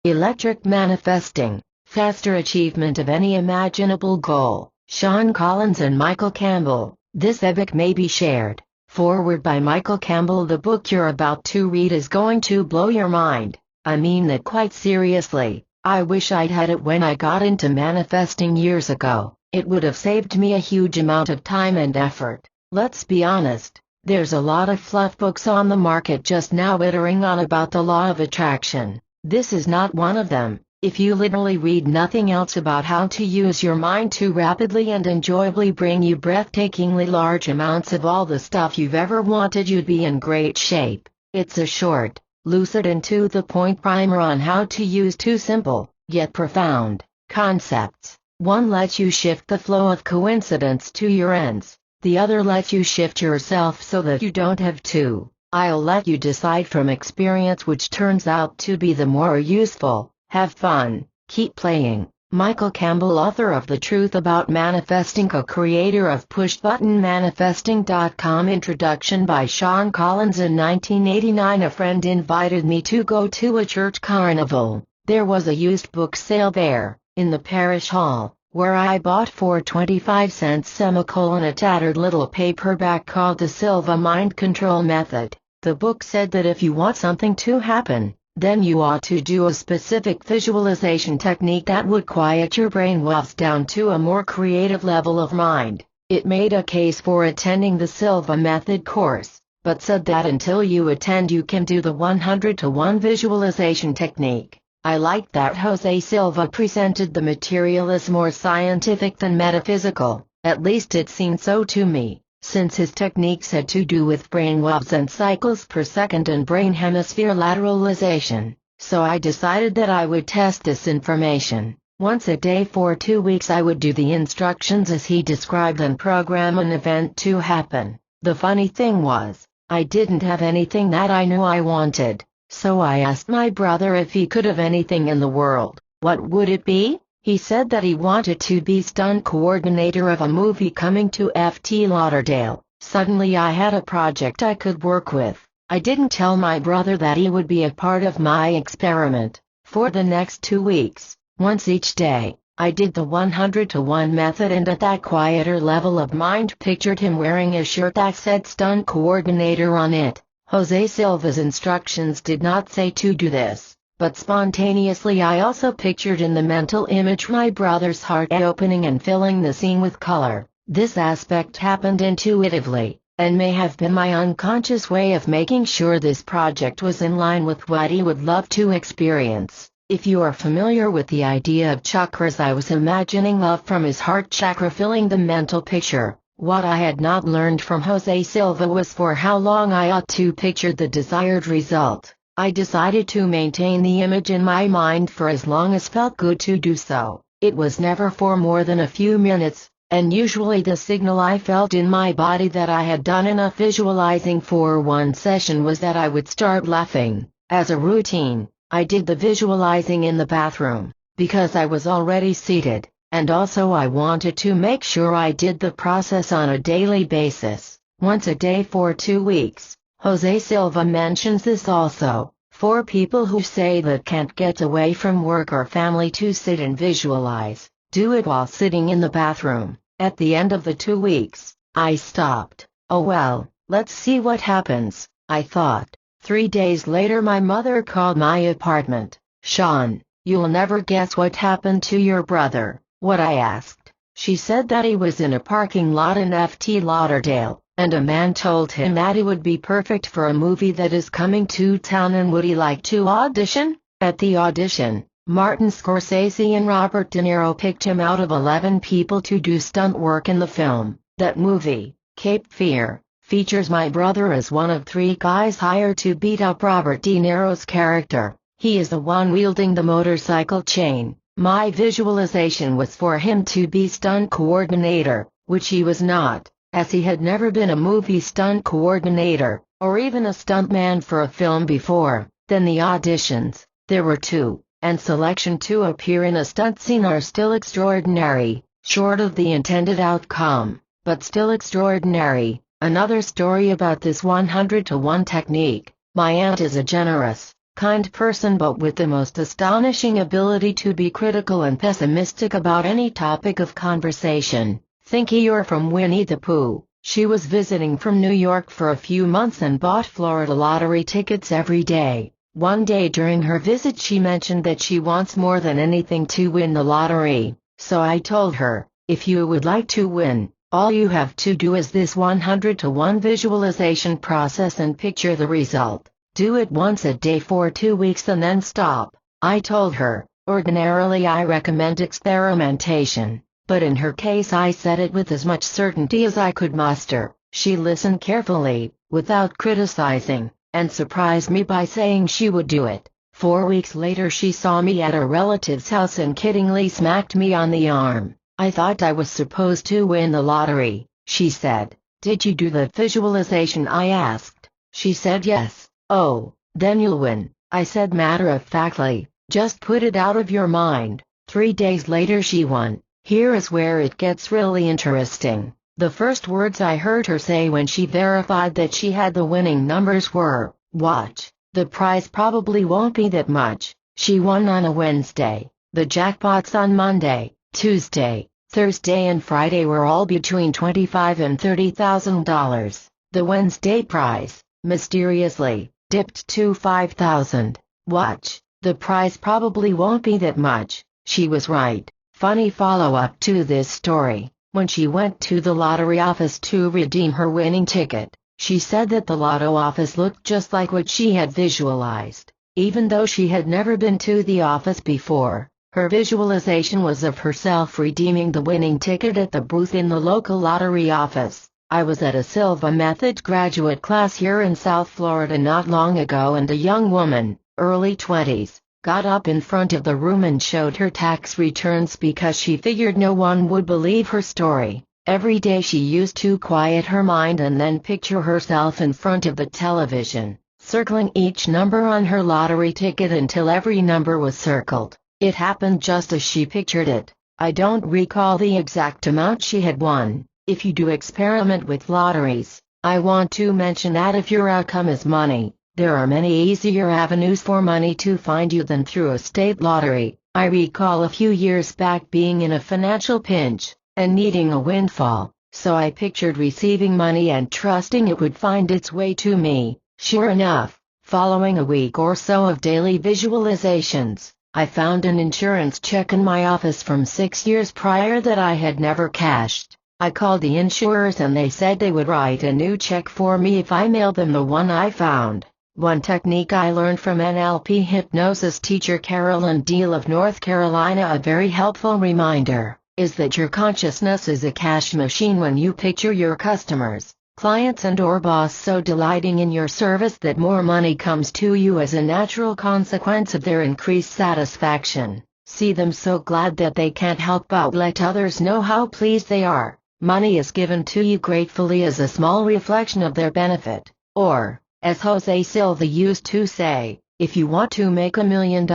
Electric manifesting, faster achievement of any imaginable goal. Sean Collins and Michael Campbell. This ebook may be shared. Foreword by Michael Campbell. The book you're about to read is going to blow your mind. I mean that quite seriously. I wish I'd had it when I got into manifesting years ago. It would have saved me a huge amount of time and effort. Let's be honest, there's a lot of fluff books on the market just now wittering on about the law of attraction. This is not one of them. If you literally read nothing else about how to use your mind to rapidly and enjoyably bring you breathtakingly large amounts of all the stuff you've ever wanted, you'd be in great shape. It's a short, lucid and to-the-point primer on how to use two simple, yet profound, concepts. One lets you shift the flow of coincidence to your ends. The other lets you shift yourself so that you don't have to. I'll let you decide from experience which turns out to be the more useful. Have fun, keep playing. Michael Campbell, author of The Truth About Manifesting, co-creator of PushButtonManifesting.com. Introduction by Sean Collins. In 1989, a friend invited me to go to a church carnival. There was a used book sale there, in the parish hall, where I bought for 25 cents a tattered little paperback called The Silva Mind Control Method. The book said that if you want something to happen, then you ought to do a specific visualization technique that would quiet your brain waves down to a more creative level of mind. It made a case for attending the Silva Method course, but said that until you attend you can do the 100-to-1 visualization technique. I liked that Jose Silva presented the material as more scientific than metaphysical, at least it seemed so to me, since his techniques had to do with brain waves and cycles per second and brain hemisphere lateralization, so I decided that I would test this information. Once a day for 2 weeks I would do the instructions as he described and program an event to happen. The funny thing was, I didn't have anything that I knew I wanted, so I asked my brother if he could have anything in the world. What would it be? He said that he wanted to be stunt coordinator of a movie coming to Fort Lauderdale. Suddenly I had a project I could work with. I didn't tell my brother that he would be a part of my experiment. For the next 2 weeks, once each day, I did the 100-to-1 method, and at that quieter level of mind pictured him wearing a shirt that said stunt coordinator on it. Jose Silva's instructions did not say to do this, but spontaneously I also pictured in the mental image my brother's heart opening and filling the scene with color. This aspect happened intuitively, and may have been my unconscious way of making sure this project was in line with what he would love to experience. If you are familiar with the idea of chakras, I was imagining love from his heart chakra filling the mental picture. What I had not learned from Jose Silva was for how long I ought to picture the desired result. I decided to maintain the image in my mind for as long as felt good to do so. It was never for more than a few minutes, and usually the signal I felt in my body that I had done enough visualizing for one session was that I would start laughing. As a routine, I did the visualizing in the bathroom, because I was already seated, and also I wanted to make sure I did the process on a daily basis, once a day for 2 weeks. Jose Silva mentions this also, for people who say that can't get away from work or family to sit and visualize, do it while sitting in the bathroom. At the end of the 2 weeks, I stopped. Oh well, let's see what happens, I thought. 3 days later my mother called my apartment. Sean, you'll never guess what happened to your brother. What? I asked. She said that he was in a parking lot in Fort Lauderdale, and a man told him that he would be perfect for a movie that is coming to town and would he like to audition? At the audition, Martin Scorsese and Robert De Niro picked him out of 11 people to do stunt work in the film. That movie, Cape Fear, features my brother as one of 3 guys hired to beat up Robert De Niro's character. He is the one wielding the motorcycle chain. My visualization was for him to be stunt coordinator, which he was not, as he had never been a movie stunt coordinator, or even a stuntman for a film before. Then the auditions, there were 2, and selection to appear in a stunt scene are still extraordinary, short of the intended outcome, but still extraordinary. Another story about this 100-to-1 technique. My aunt is a generous, kind person but with the most astonishing ability to be critical and pessimistic about any topic of conversation. Think you're from Winnie the Pooh. She was visiting from New York for a few months and bought Florida lottery tickets every day. One day during her visit she mentioned that she wants more than anything to win the lottery. So I told her, if you would like to win, all you have to do is this 100-to-1 visualization process and picture the result. Do it once a day for 2 weeks and then stop. I told her, ordinarily I recommend experimentation, but in her case I said it with as much certainty as I could muster. She listened carefully, without criticizing, and surprised me by saying she would do it. 4 weeks later she saw me at a relative's house and kiddingly smacked me on the arm. I thought I was supposed to win the lottery, she said. Did you do the visualization? I asked. She said yes. Oh, then you'll win, I said matter-of-factly. Just put it out of your mind. 3 days later she won. Here is where it gets really interesting. The first words I heard her say when she verified that she had the winning numbers were, "Watch, the prize probably won't be that much." She won on a Wednesday. The jackpots on Monday, Tuesday, Thursday and Friday were all between $25,000 and $30,000. The Wednesday prize, mysteriously, dipped to $5,000. Watch, the prize probably won't be that much. She was right. Funny follow-up to this story. When she went to the lottery office to redeem her winning ticket, she said that the lotto office looked just like what she had visualized. Even though she had never been to the office before, her visualization was of herself redeeming the winning ticket at the booth in the local lottery office. I was at a Silva Method graduate class here in South Florida not long ago and a young woman, early 20s, got up in front of the room and showed her tax returns because she figured no one would believe her story. Every day she used to quiet her mind and then picture herself in front of the television, circling each number on her lottery ticket until every number was circled. It happened just as she pictured it. I don't recall the exact amount she had won. If you do experiment with lotteries, I want to mention that if your outcome is money, there are many easier avenues for money to find you than through a state lottery. I recall a few years back being in a financial pinch and needing a windfall, so I pictured receiving money and trusting it would find its way to me. Sure enough, following a week or so of daily visualizations, I found an insurance check in my office from 6 years prior that I had never cashed. I called the insurers and they said they would write a new check for me if I mailed them the one I found. One technique I learned from NLP hypnosis teacher Carolyn Deal of North Carolina, a very helpful reminder, is that your consciousness is a cash machine when you picture your customers, clients and/or boss so delighting in your service that more money comes to you as a natural consequence of their increased satisfaction. See them so glad that they can't help but let others know how pleased they are. Money is given to you gratefully as a small reflection of their benefit. Or, as Jose Silva used to say, if you want to make $1 million,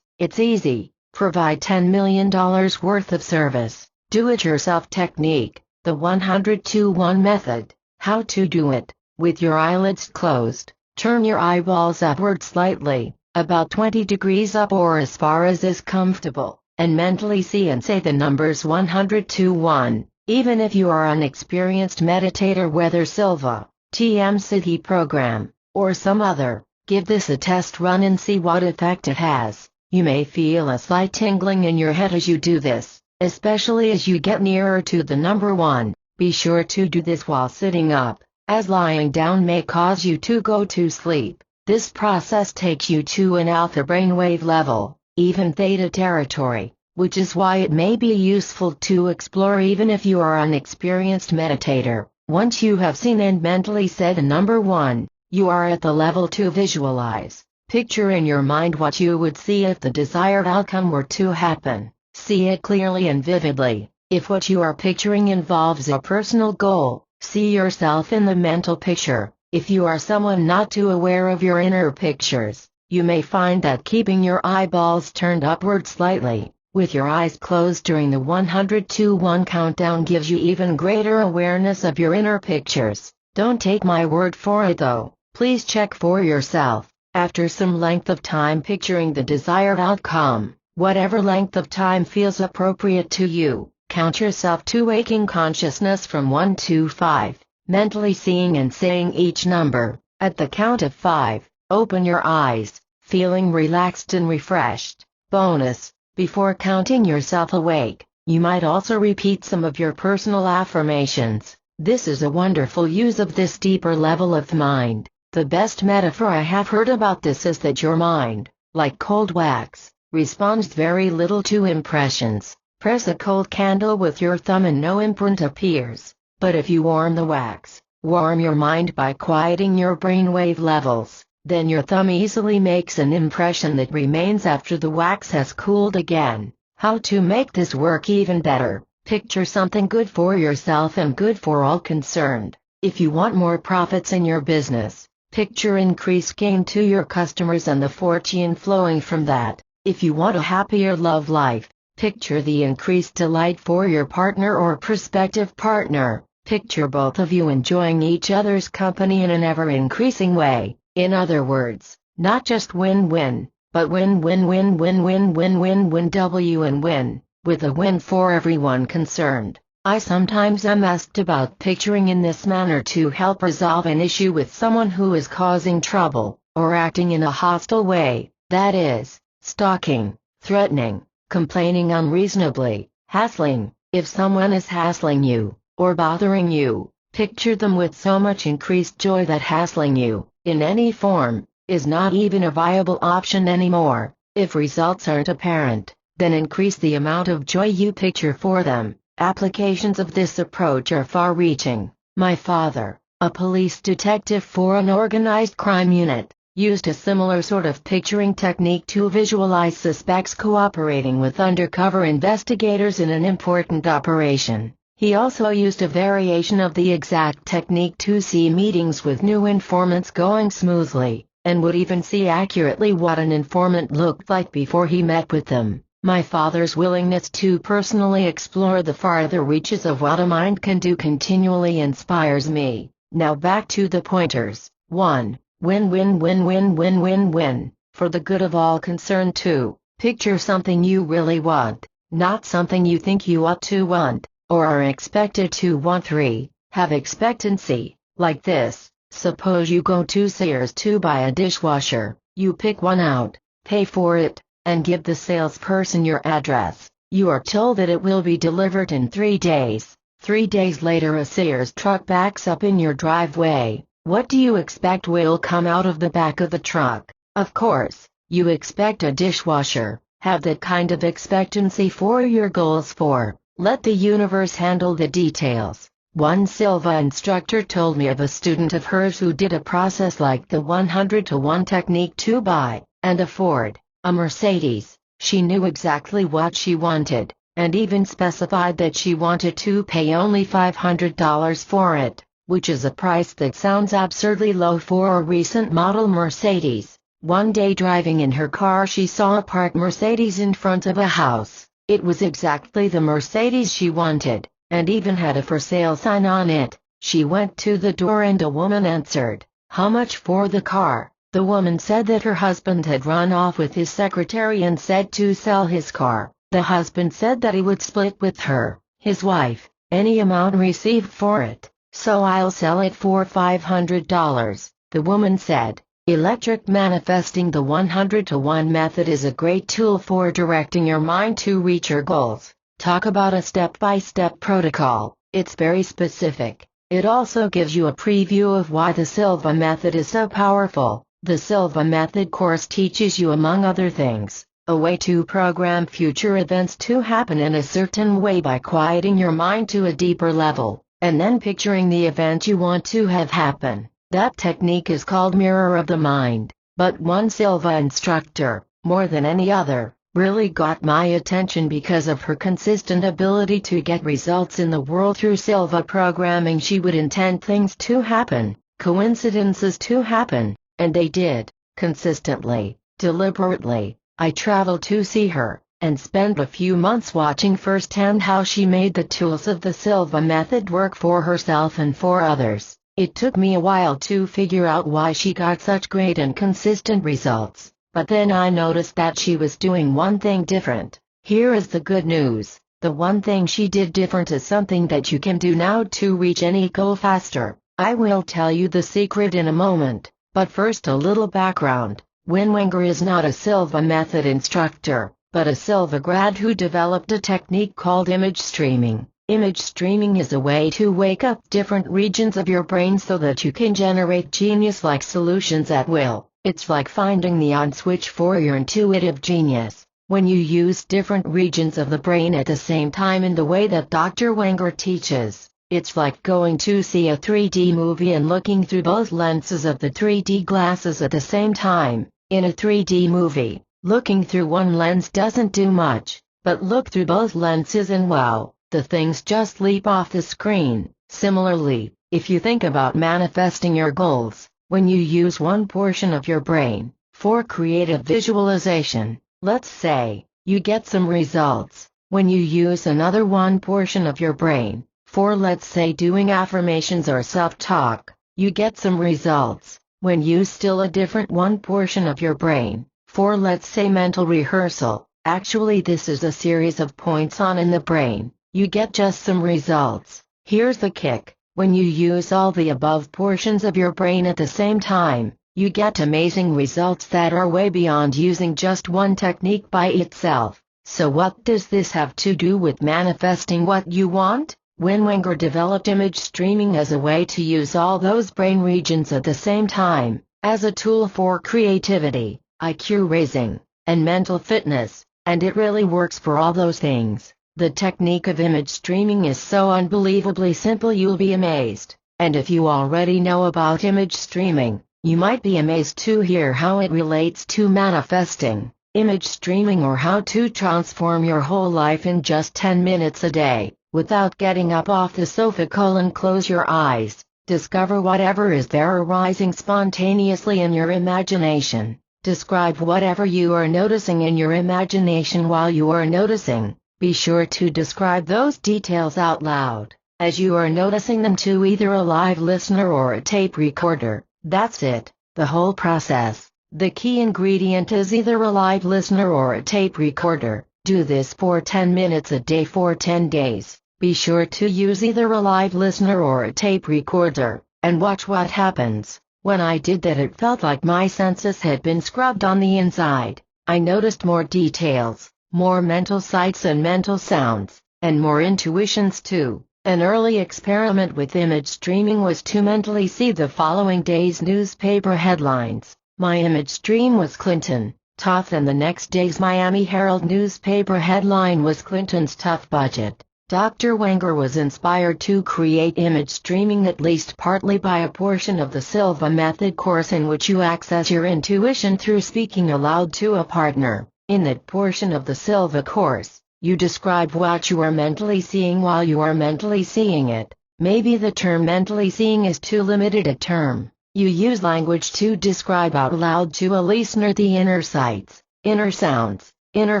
it's easy. Provide $10 million worth of service. Do-it-yourself technique, the 100-to-1 method. How to do it. With your eyelids closed, turn your eyeballs upward slightly, about 20 degrees up or as far as is comfortable, and mentally see and say the numbers 100-to-1. Even if you are an experienced meditator, whether Silva, TM City program, or some other, give this a test run and see what effect it has. You may feel a slight tingling in your head as you do this, especially as you get nearer to the number 1. Be sure to do this while sitting up, as lying down may cause you to go to sleep. This process takes you to an alpha brainwave level, even theta territory, which is why it may be useful to explore even if you are an experienced meditator. Once you have seen and mentally said a number 1, you are at the level to visualize. Picture in your mind what you would see if the desired outcome were to happen. See it clearly and vividly. If what you are picturing involves a personal goal, see yourself in the mental picture. If you are someone not too aware of your inner pictures, you may find that keeping your eyeballs turned upward slightly, with your eyes closed during the 100-to-1 countdown gives you even greater awareness of your inner pictures. Don't take my word for it though, please check for yourself. After some length of time picturing the desired outcome, whatever length of time feels appropriate to you, count yourself to waking consciousness from 1 to 5, mentally seeing and saying each number. At the count of 5, open your eyes, feeling relaxed and refreshed. Bonus: before counting yourself awake, you might also repeat some of your personal affirmations. This is a wonderful use of this deeper level of mind. The best metaphor I have heard about this is that your mind, like cold wax, responds very little to impressions. Press a cold candle with your thumb and no imprint appears. But if you warm the wax, warm your mind by quieting your brainwave levels, then your thumb easily makes an impression that remains after the wax has cooled again. How to make this work even better? Picture something good for yourself and good for all concerned. If you want more profits in your business, picture increased gain to your customers and the fortune flowing from that. If you want a happier love life, picture the increased delight for your partner or prospective partner. Picture both of you enjoying each other's company in an ever-increasing way. In other words, not just win-win, but win-win-win-win-win-win-win W and win, with a win for everyone concerned. I sometimes am asked about picturing in this manner to help resolve an issue with someone who is causing trouble, or acting in a hostile way, that is, stalking, threatening, complaining unreasonably, hassling. If someone is hassling you, or bothering you, picture them with so much increased joy that hassling you, in any form, is not even a viable option anymore. If results aren't apparent, then increase the amount of joy you picture for them. Applications of this approach are far-reaching. My father, a police detective for an organized crime unit, used a similar sort of picturing technique to visualize suspects cooperating with undercover investigators in an important operation. He also used a variation of the exact technique to see meetings with new informants going smoothly, and would even see accurately what an informant looked like before he met with them. My father's willingness to personally explore the farther reaches of what a mind can do continually inspires me. Now back to the pointers. 1. Win-win-win-win-win-win-win, for the good of all concerned. 2. Picture something you really want, not something you think you ought to want, or are expected to want. 3. Have expectancy, like this. Suppose you go to Sears to buy a dishwasher, you pick one out, pay for it, and give the salesperson your address. You are told that it will be delivered in 3 days. 3 days later a Sears truck backs up in your driveway. What do you expect will come out of the back of the truck? Of course, you expect a dishwasher. Have that kind of expectancy for your goals. 4. Let the universe handle the details. One Silva instructor told me of a student of hers who did a process like the 100-to-1 technique to buy and afford a Mercedes. She knew exactly what she wanted, and even specified that she wanted to pay only $500 for it, which is a price that sounds absurdly low for a recent model Mercedes. One day driving in her car she saw a parked Mercedes in front of a house. It was exactly the Mercedes she wanted, and even had a for sale sign on it. She went to the door and a woman answered, "How much for the car?" The woman said that her husband had run off with his secretary and said to sell his car. The husband said that he would split with her, his wife, any amount received for it. "So I'll sell it for $500. The woman said. Electric manifesting. The 100-to-1 method is a great tool for directing your mind to reach your goals. Talk about a step-by-step protocol. It's very specific. It also gives you a preview of why the Silva method is so powerful. The Silva method course teaches you, among other things, a way to program future events to happen in a certain way by quieting your mind to a deeper level, and then picturing the event you want to have happen. That technique is called Mirror of the Mind. But one Silva instructor, more than any other, really got my attention because of her consistent ability to get results in the world through Silva programming. She would intend things to happen, coincidences to happen, and they did, consistently, deliberately. I traveled to see her, and spent a few months watching firsthand how she made the tools of the Silva method work for herself and for others. It took me a while to figure out why she got such great and consistent results, but then I noticed that she was doing one thing different. Here is the good news. The one thing she did different is something that you can do now to reach any goal faster. I will tell you the secret in a moment, but first a little background. Win Wenger is not a Silva method instructor, but a Silva grad who developed a technique called image streaming. Image streaming is a way to wake up different regions of your brain so that you can generate genius-like solutions at will. It's like finding the on switch for your intuitive genius. When you use different regions of the brain at the same time in the way that Dr. Wenger teaches, it's like going to see a 3D movie and looking through both lenses of the 3D glasses at the same time. In a 3D movie, looking through one lens doesn't do much, but look through both lenses and wow, the things just leap off the screen. Similarly, if you think about manifesting your goals, when you use one portion of your brain for creative visualization, let's say, you get some results. When you use another one portion of your brain, for let's say doing affirmations or self-talk, you get some results. When you still a different one portion of your brain, for let's say mental rehearsal, actually this is a series of points on in the brain, you get just some results. Here's the kick, when you use all the above portions of your brain at the same time, you get amazing results that are way beyond using just one technique by itself. So what does this have to do with manifesting what you want? Win Wenger developed image streaming as a way to use all those brain regions at the same time, as a tool for creativity, IQ raising, and mental fitness, and it really works for all those things. The technique of image streaming is so unbelievably simple you'll be amazed, and if you already know about image streaming, you might be amazed to hear how it relates to manifesting image streaming or how to transform your whole life in just 10 minutes a day, without getting up off the sofa. Close your eyes, discover whatever is there arising spontaneously in your imagination. Describe whatever you are noticing in your imagination while you are noticing. Be sure to describe those details out loud, as you are noticing them to either a live listener or a tape recorder. That's it, the whole process. The key ingredient is either a live listener or a tape recorder. Do this for 10 minutes a day for 10 days. Be sure to use either a live listener or a tape recorder, and watch what happens. When I did that, it felt like my senses had been scrubbed on the inside. I noticed more details, more mental sights and mental sounds, and more intuitions too. An early experiment with image streaming was to mentally see the following day's newspaper headlines. My image stream was Clinton, tough, and the next day's Miami Herald newspaper headline was Clinton's tough budget. Dr. Wenger was inspired to create image streaming at least partly by a portion of the Silva Method course in which you access your intuition through speaking aloud to a partner. In that portion of the Silva course, you describe what you are mentally seeing while you are mentally seeing it. Maybe the term mentally seeing is too limited a term. You use language to describe out loud to a listener the inner sights, inner sounds, inner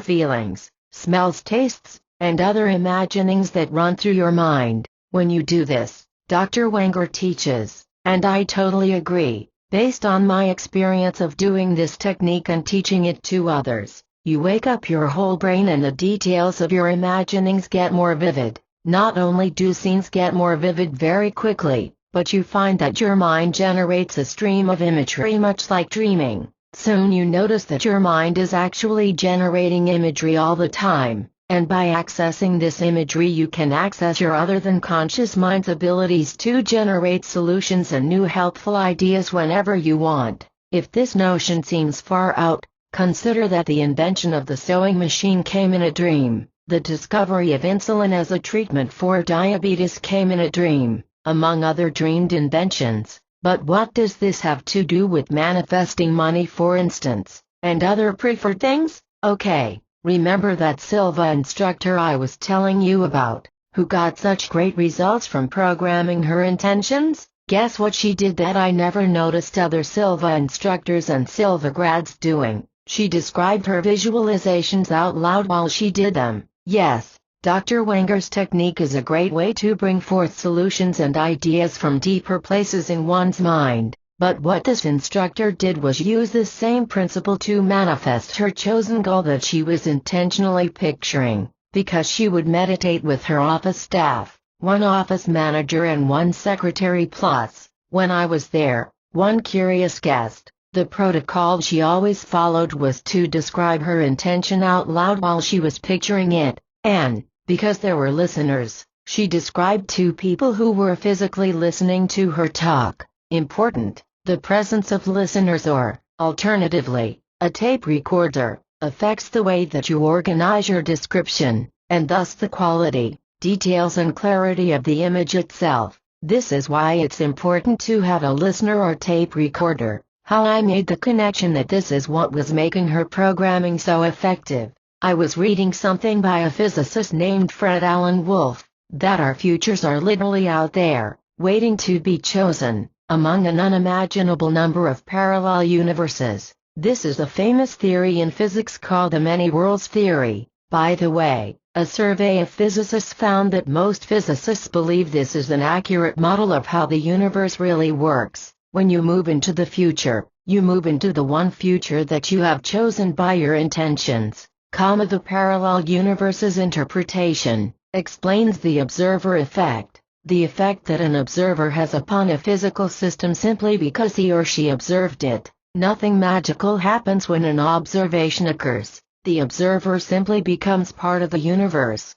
feelings, smells, tastes, and other imaginings that run through your mind. When you do this, Dr. Wenger teaches, and I totally agree, based on my experience of doing this technique and teaching it to others, you wake up your whole brain and the details of your imaginings get more vivid. Not only do scenes get more vivid very quickly, but you find that your mind generates a stream of imagery much like dreaming. Soon you notice that your mind is actually generating imagery all the time, and by accessing this imagery you can access your other than conscious mind's abilities to generate solutions and new helpful ideas whenever you want. If this notion seems far out, consider that the invention of the sewing machine came in a dream. The discovery of insulin as a treatment for diabetes came in a dream, among other dreamed inventions. But what does this have to do with manifesting money, for instance, and other preferred things? Okay, remember that Silva instructor I was telling you about, who got such great results from programming her intentions? Guess what she did that I never noticed other Silva instructors and Silva grads doing? She described her visualizations out loud while she did them. Yes, Dr. Wenger's technique is a great way to bring forth solutions and ideas from deeper places in one's mind. But what this instructor did was use this same principle to manifest her chosen goal that she was intentionally picturing, because she would meditate with her office staff, one office manager and one secretary plus, when I was there, one curious guest. The protocol she always followed was to describe her intention out loud while she was picturing it, and, because there were listeners, she described two people who were physically listening to her talk. Important. The presence of listeners or, alternatively, a tape recorder, affects the way that you organize your description, and thus the quality, details and clarity of the image itself. This is why it's important to have a listener or tape recorder. How I made the connection that this is what was making her programming so effective. I was reading something by a physicist named Fred Alan Wolf, that our futures are literally out there, waiting to be chosen, among an unimaginable number of parallel universes. This is a famous theory in physics called the many worlds theory. By the way, a survey of physicists found that most physicists believe this is an accurate model of how the universe really works. When you move into the future, you move into the one future that you have chosen by your intentions. The parallel universe's interpretation explains the observer effect. The effect that an observer has upon a physical system simply because he or she observed it. Nothing magical happens when an observation occurs. The observer simply becomes part of the universe,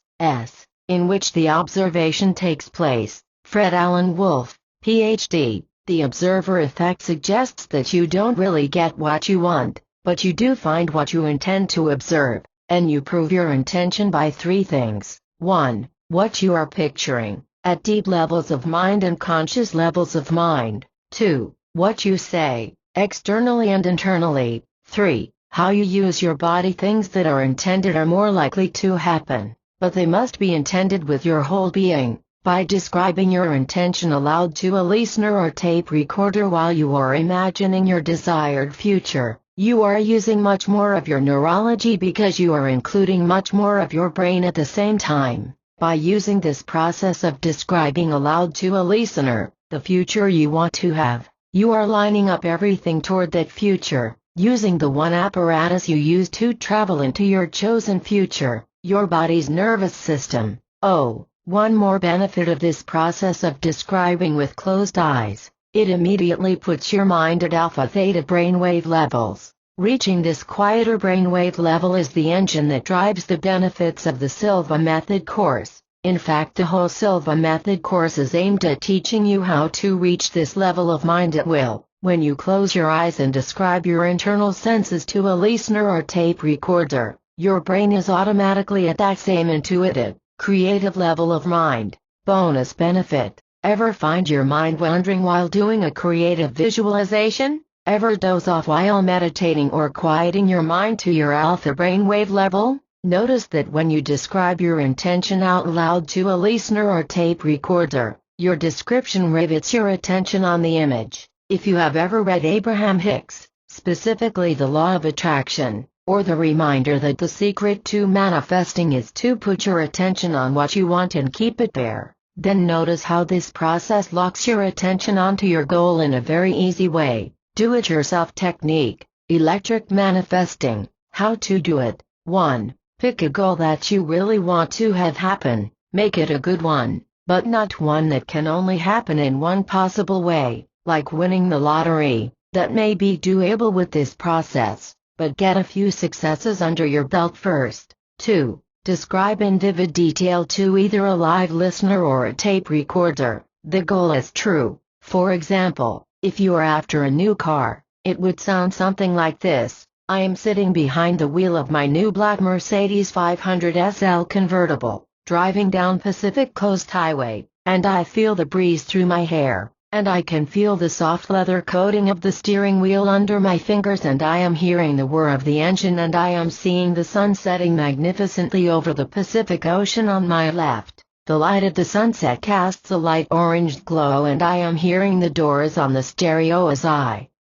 in which the observation takes place. Fred Alan Wolf, Ph.D. The observer effect suggests that you don't really get what you want, but you do find what you intend to observe, and you prove your intention by three things. 1. What you are picturing, at deep levels of mind and conscious levels of mind. 2. What you say, externally and internally. 3. How you use your body. Things that are intended are more likely to happen, but they must be intended with your whole being. By describing your intention aloud to a listener or tape recorder while you are imagining your desired future, you are using much more of your neurology because you are including much more of your brain at the same time. By using this process of describing aloud to a listener, the future you want to have, you are lining up everything toward that future, using the one apparatus you use to travel into your chosen future, your body's nervous system. One more benefit of this process of describing with closed eyes, it immediately puts your mind at alpha-theta brainwave levels. Reaching this quieter brainwave level is the engine that drives the benefits of the Silva Method course. In fact, the whole Silva Method course is aimed at teaching you how to reach this level of mind at will. When you close your eyes and describe your internal senses to a listener or tape recorder, your brain is automatically at that same intuitive, creative level of mind. Bonus benefit: ever find your mind wandering while doing a creative visualization? Ever doze off while meditating or quieting your mind to your alpha brainwave level? Notice that when you describe your intention out loud to a listener or tape recorder, your description rivets your attention on the image. If you have ever read Abraham Hicks, specifically The Law of Attraction, or The Reminder that the secret to manifesting is to put your attention on what you want and keep it there, then notice how this process locks your attention onto your goal in a very easy way. Do-it-yourself technique, electric manifesting. How to do it. 1. Pick a goal that you really want to have happen. Make it a good one, but not one that can only happen in one possible way, like winning the lottery. That may be doable with this process, but get a few successes under your belt first. 2. Describe in vivid detail to either a live listener or a tape recorder the goal as true. For example, if you are after a new car, it would sound something like this: I am sitting behind the wheel of my new black Mercedes 500 SL convertible, driving down Pacific Coast Highway, and I feel the breeze through my hair, and I can feel the soft leather coating of the steering wheel under my fingers, and I am hearing the whir of the engine, and I am seeing the sun setting magnificently over the Pacific Ocean on my left. The light of the sunset casts a light orange glow, and I am hearing the Doors on the stereo as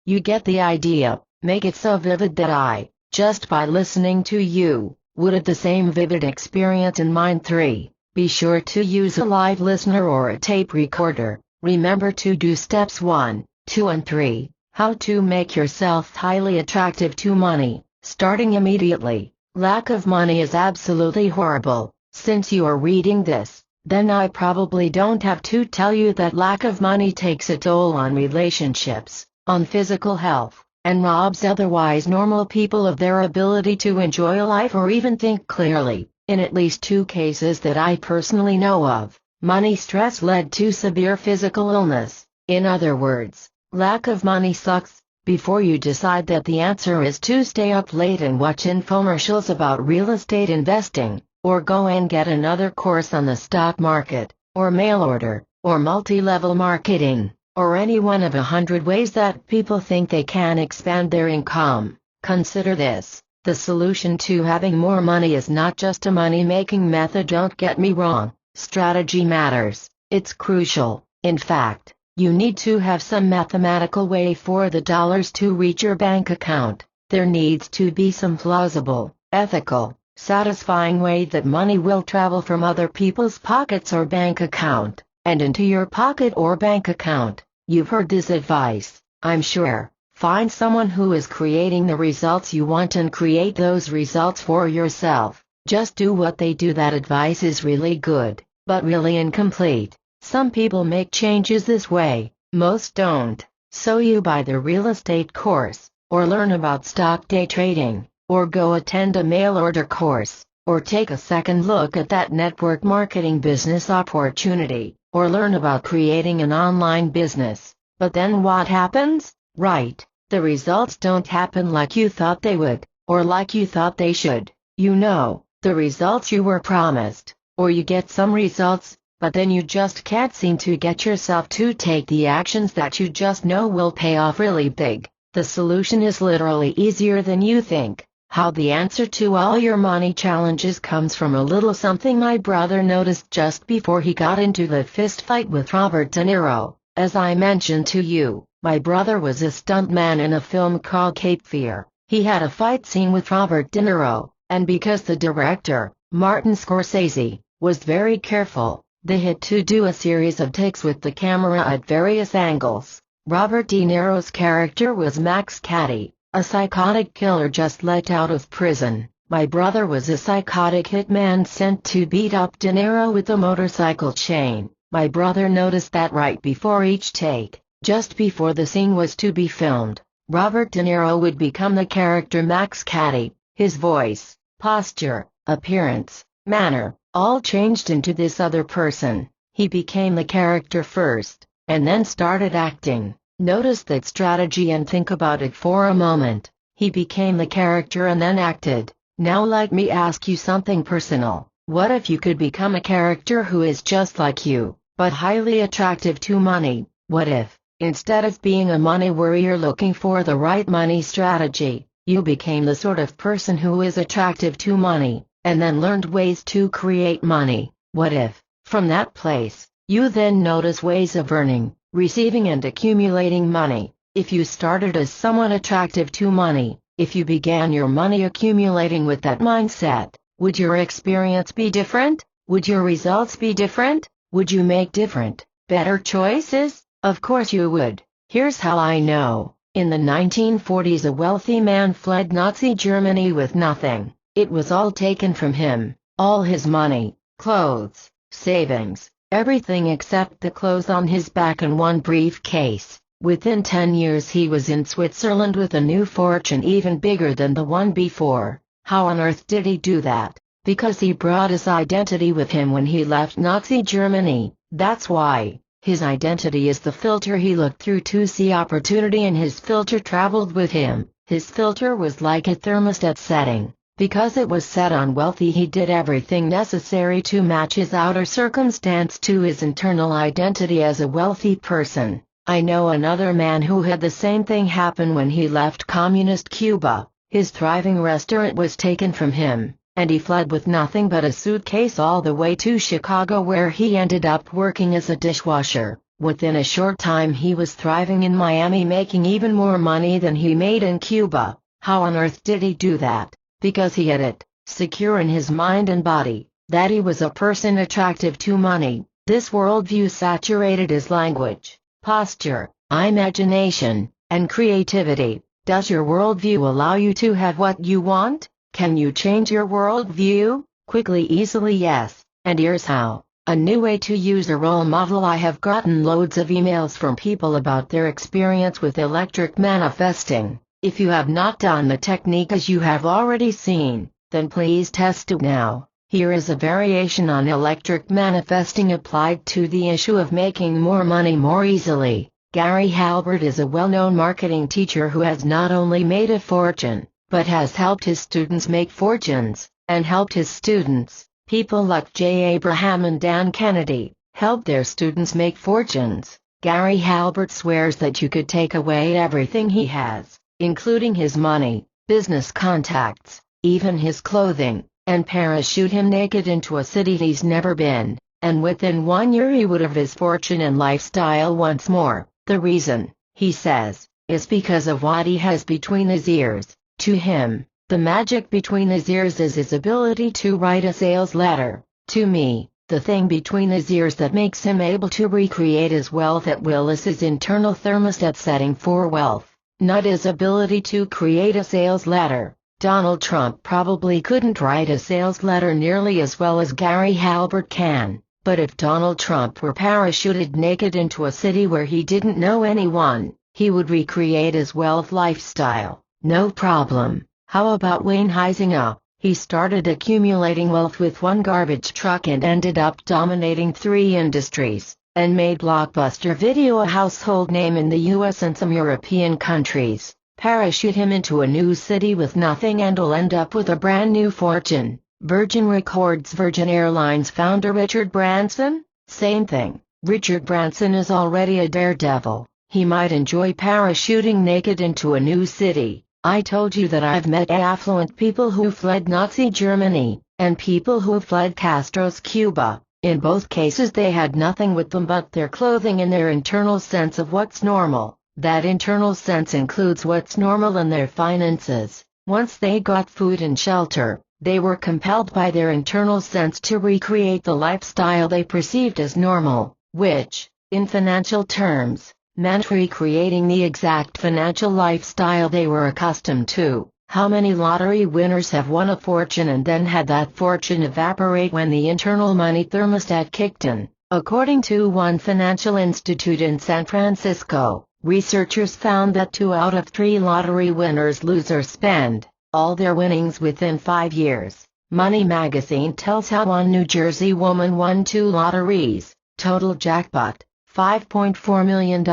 you get the idea. Make it so vivid that just by listening to you, Would the same vivid experience in mind? 3. Be sure to use a live listener or a tape recorder. Remember to do steps 1, 2 and 3. How to make yourself highly attractive to money, starting immediately. Lack of money is absolutely horrible. Since you are reading this, then I probably don't have to tell you that lack of money takes a toll on relationships, on physical health, and robs otherwise normal people of their ability to enjoy life or even think clearly. In at least 2 cases that I personally know of, money stress led to severe physical illness. In other words, lack of money sucks. Before you decide that the answer is to stay up late and watch infomercials about real estate investing, or go and get another course on the stock market, or mail order, or multi-level marketing, or any one of 100 ways that people think they can expand their income, consider this. The solution to having more money is not just a money-making method. Don't get me wrong, strategy matters, it's crucial. In fact, you need to have some mathematical way for the dollars to reach your bank account. There needs to be some plausible, ethical, satisfying way that money will travel from other people's pockets or bank account, and into your pocket or bank account. You've heard this advice, I'm sure. Find someone who is creating the results you want and create those results for yourself. Just do what they do. That advice is really good, but really incomplete. Some people make changes this way, most don't. So you buy the real estate course, or learn about stock day trading, or go attend a mail order course, or take a second look at that network marketing business opportunity, or learn about creating an online business. But then what happens? Right. The results don't happen like you thought they would, or like you thought they should. You know, the results you were promised, or you get some results, but then you just can't seem to get yourself to take the actions that you just know will pay off really big. The solution is literally easier than you think. How the answer to all your money challenges comes from a little something my brother noticed just before he got into the fist fight with Robert De Niro. As I mentioned to you, my brother was a stuntman in a film called Cape Fear. He had a fight scene with Robert De Niro, and because the director, Martin Scorsese, was very careful, they had to do a series of takes with the camera at various angles. Robert De Niro's character was Max Cady, a psychotic killer just let out of prison. My brother was a psychotic hitman sent to beat up De Niro with a motorcycle chain. My brother noticed that right before each take, just before the scene was to be filmed, Robert De Niro would become the character Max Cady. His voice, posture, appearance, manner, all changed into this other person. He became the character first, and then started acting. Notice that strategy and think about it for a moment. He became the character and then acted. Now let me ask you something personal. What if you could become a character who is just like you, but highly attractive to money? What if, instead of being a money warrior looking for the right money strategy, you became the sort of person who is attractive to money, and then learned ways to create money? What if, from that place, you then notice ways of earning, receiving and accumulating money? If you started as someone attractive to money, if you began your money accumulating with that mindset, would your experience be different? Would your results be different? Would you make different, better choices? Of course you would. Here's how I know. In the 1940s, a wealthy man fled Nazi Germany with nothing. It was all taken from him, all his money, clothes, savings, everything except the clothes on his back and one briefcase. Within 10 years he was in Switzerland with a new fortune even bigger than the one before. How on earth did he do that? Because he brought his identity with him when he left Nazi Germany. That's why. His identity is the filter he looked through to see opportunity, and his filter traveled with him. His filter was like a thermostat setting. Because it was set on wealthy, he did everything necessary to match his outer circumstance to his internal identity as a wealthy person. I know another man who had the same thing happen when he left communist Cuba. His thriving restaurant was taken from him, and he fled with nothing but a suitcase all the way to Chicago, where he ended up working as a dishwasher. Within a short time he was thriving in Miami, making even more money than he made in Cuba. How on earth did he do that? Because he had it. secure in his mind and body, that he was a person attractive to money. This worldview saturated his language, posture, imagination, and creativity. Does your worldview allow you to have what you want? Can you change your worldview? Quickly, easily, yes. And here's how. A new way to use a role model. I have gotten loads of emails from people about their experience with electric manifesting. If you have not done the technique as you have already seen, then please test it now. Here is a variation on electric manifesting applied to the issue of making more money more easily. Gary Halbert is a well-known marketing teacher who has not only made a fortune, but has helped his students make fortunes, and helped his students, people like Jay Abraham and Dan Kennedy, help their students make fortunes. Gary Halbert swears that you could take away everything he has, including his money, business contacts, even his clothing, and parachute him naked into a city he's never been, and within 1 year he would have his fortune and lifestyle once more. The reason, he says, is because of what he has between his ears. To him, the magic between his ears is his ability to write a sales letter. To me, the thing between his ears that makes him able to recreate his wealth at will is his internal thermostat setting for wealth, not his ability to create a sales letter. Donald Trump probably couldn't write a sales letter nearly as well as Gary Halbert can. But if Donald Trump were parachuted naked into a city where he didn't know anyone, he would recreate his wealth lifestyle, no problem. How about Wayne Huizenga? He started accumulating wealth with one garbage truck and ended up dominating 3 industries, and made Blockbuster Video a household name in the US and some European countries. Parachute him into a new city with nothing and he'll end up with a brand new fortune. Virgin Records Virgin Airlines founder Richard Branson? Same thing. Richard Branson is already a daredevil. He might enjoy parachuting naked into a new city. I told you that I've met affluent people who fled Nazi Germany, and people who fled Castro's Cuba. In both cases they had nothing with them but their clothing and their internal sense of what's normal. That internal sense includes what's normal in their finances. Once they got food and shelter, they were compelled by their internal sense to recreate the lifestyle they perceived as normal, which, in financial terms, meant recreating the exact financial lifestyle they were accustomed to. How many lottery winners have won a fortune and then had that fortune evaporate when the internal money thermostat kicked in? According to one financial institute in San Francisco, researchers found that 2 out of 3 lottery winners lose or spend all their winnings within 5 years. Money magazine tells how one New Jersey woman won 2 lotteries, total jackpot, $5.4 million,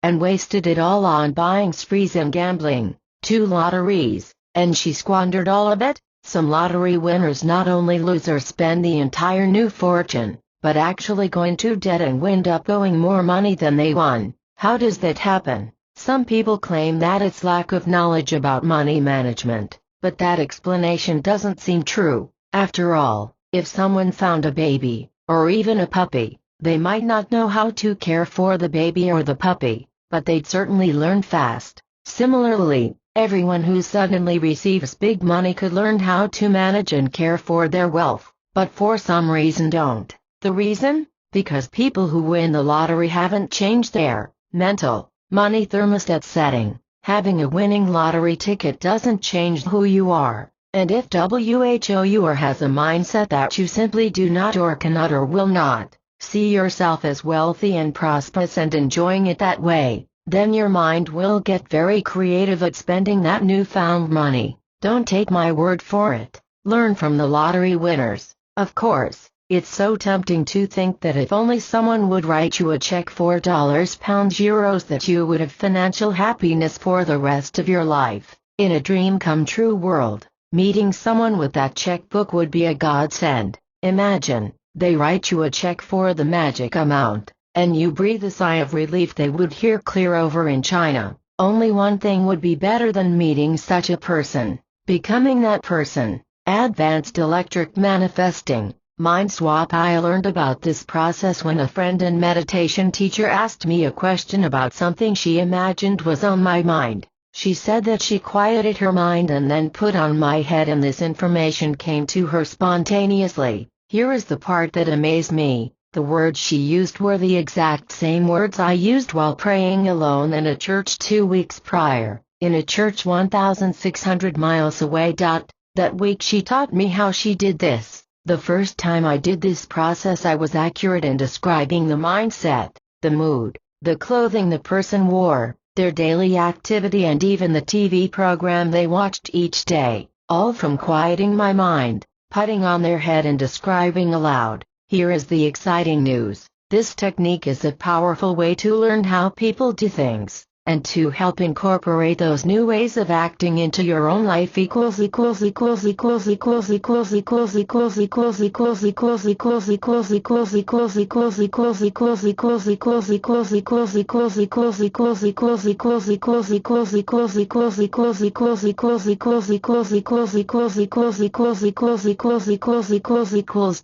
and wasted it all on buying sprees and gambling. 2 lotteries, and she squandered all of it. Some lottery winners not only lose or spend the entire new fortune, but actually go into debt and wind up owing more money than they won. How does that happen? Some people claim that it's lack of knowledge about money management, but that explanation doesn't seem true. After all, if someone found a baby, or even a puppy, they might not know how to care for the baby or the puppy, but they'd certainly learn fast. Similarly, everyone who suddenly receives big money could learn how to manage and care for their wealth, but for some reason don't. The reason? Because people who win the lottery haven't changed their mental money thermostat setting. Having a winning lottery ticket doesn't change who you are, and if you has a mindset that you simply do not or cannot or will not see yourself as wealthy and prosperous and enjoying it that way, then your mind will get very creative at spending that newfound money. Don't take my word for it. Learn from the lottery winners. Of course, it's so tempting to think that if only someone would write you a check for dollars, pounds, euros, that you would have financial happiness for the rest of your life. In a dream come true world, meeting someone with that checkbook would be a godsend. Imagine, they write you a check for the magic amount, and you breathe a sigh of relief. They would hear clear over in China. Only one thing would be better than meeting such a person: becoming that person. Advanced electric manifesting. Mind swap. I learned about this process when a friend and meditation teacher asked me a question about something she imagined was on my mind. She said that she quieted her mind and then put on my head and this information came to her spontaneously. Here is the part that amazed me. The words she used were the exact same words I used while praying alone in a church 2 weeks prior, in a church 1,600 miles away. That week she taught me how she did this. The first time I did this process I was accurate in describing the mindset, the mood, the clothing the person wore, their daily activity and even the TV program they watched each day, all from quieting my mind, putting on their head and describing aloud. Here is the exciting news. This technique is a powerful way to learn how people do things, and to help incorporate those new ways of acting into your own life.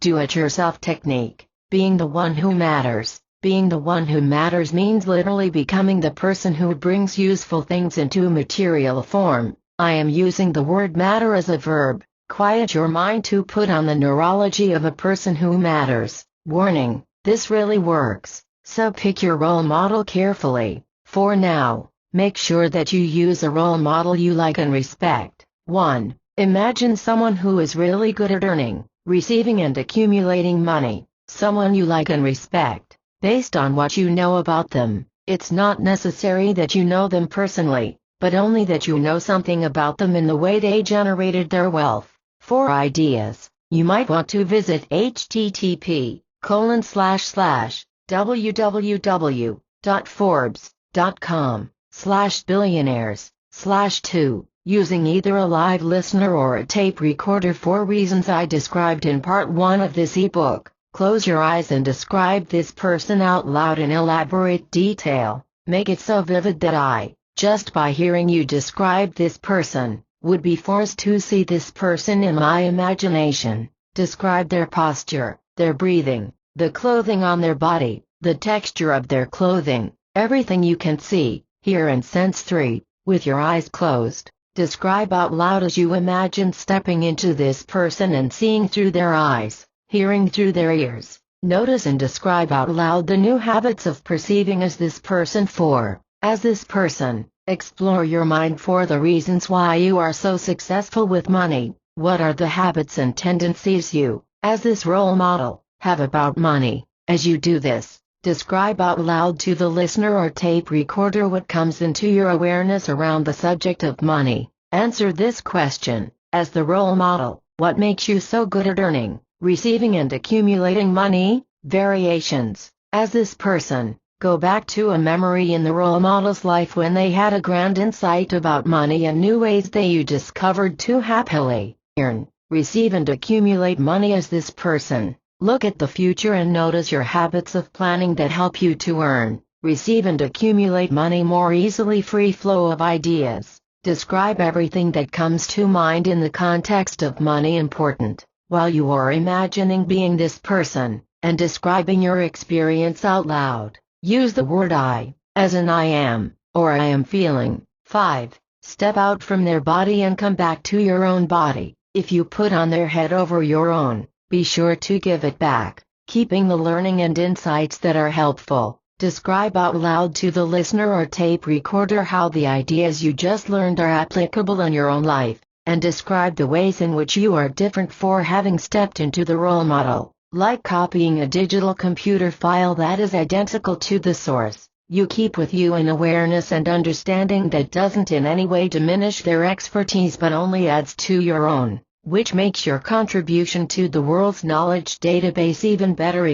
Do-it-yourself technique. Being the one who matters. Being the one who matters means literally becoming the person who brings useful things into material form. I am using the word matter as a verb. Quiet your mind to put on the neurology of a person who matters. Warning, this really works, so pick your role model carefully. For now, make sure that you use a role model you like and respect. 1. Imagine someone who is really good at earning, receiving and accumulating money. Someone you like and respect. Based on what you know about them, it's not necessary that you know them personally, but only that you know something about them in the way they generated their wealth. For ideas, you might want to visit http://www.forbes.com/billionaires/2, using either a live listener or a tape recorder for reasons I described in part 1 of this ebook. Close your eyes and describe this person out loud in elaborate detail. Make it so vivid that I, just by hearing you describe this person, would be forced to see this person in my imagination. Describe their posture, their breathing, the clothing on their body, the texture of their clothing, everything you can see, hear and sense. 3. With your eyes closed, describe out loud as you imagine stepping into this person and seeing through their eyes, hearing through their ears. Notice and describe out loud the new habits of perceiving as this person. 4. As this person, explore your mind for the reasons why you are so successful with money. What are the habits and tendencies you, as this role model, have about money? As you do this, describe out loud to the listener or tape recorder what comes into your awareness around the subject of money. Answer this question. As the role model, what makes you so good at earning, receiving and accumulating money? Variations. As this person, go back to a memory in the role model's life when they had a grand insight about money and new ways that you discovered to happily earn, receive and accumulate money. As this person, look at the future and notice your habits of planning that help you to earn, receive and accumulate money more easily. Free flow of ideas. Describe everything that comes to mind in the context of money. Important. While you are imagining being this person, and describing your experience out loud, use the word I, as in I am, or I am feeling. 5. Step out from their body and come back to your own body. If you put on their head over your own, be sure to give it back, keeping the learning and insights that are helpful. Describe out loud to the listener or tape recorder how the ideas you just learned are applicable in your own life, and describe the ways in which you are different for having stepped into the role model. Like copying a digital computer file that is identical to the source, you keep with you an awareness and understanding that doesn't in any way diminish their expertise but only adds to your own, which makes your contribution to the world's knowledge database even better.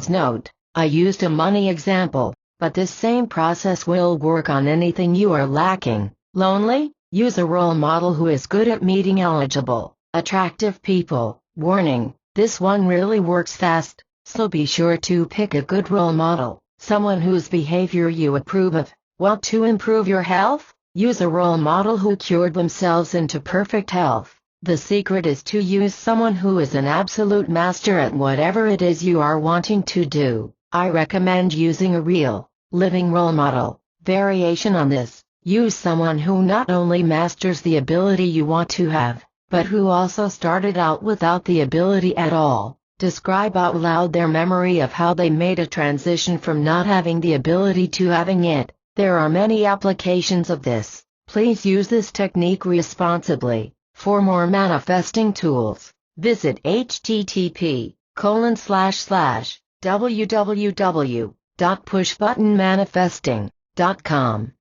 Note: I used a money example, but this same process will work on anything you are lacking. Lonely? Use a role model who is good at meeting eligible, attractive people. Warning: this one really works fast, so be sure to pick a good role model, someone whose behavior you approve of. Want to improve your health? Use a role model who cured themselves into perfect health. The secret is to use someone who is an absolute master at whatever it is you are wanting to do. I recommend using a real, living role model. Variation on this: use someone who not only masters the ability you want to have, but who also started out without the ability at all. Describe out loud their memory of how they made a transition from not having the ability to having it. There are many applications of this. Please use this technique responsibly. For more manifesting tools, visit http://www.pushbuttonmanifesting.com.